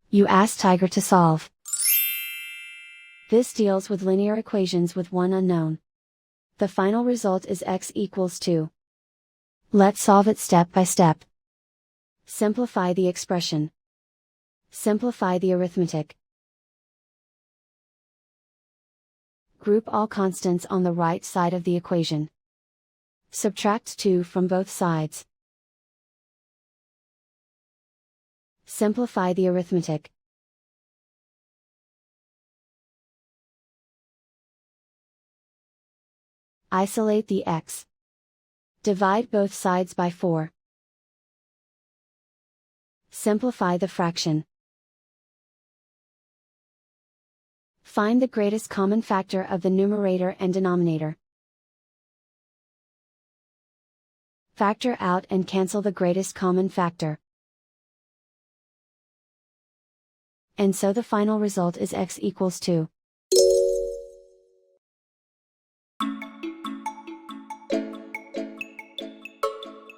You ask Tiger to solve. This deals with linear equations with one unknown. The final result is x equals 2. Let's solve it step by step. Simplify the expression. Simplify the arithmetic. Group all constants on the right side of the equation. Subtract 2 from both sides. Simplify the arithmetic. Isolate the x. Divide both sides by 4. Simplify the fraction. Find the greatest common factor of the numerator and denominator. Factor out and cancel the greatest common factor. And so the final result is x equals 2.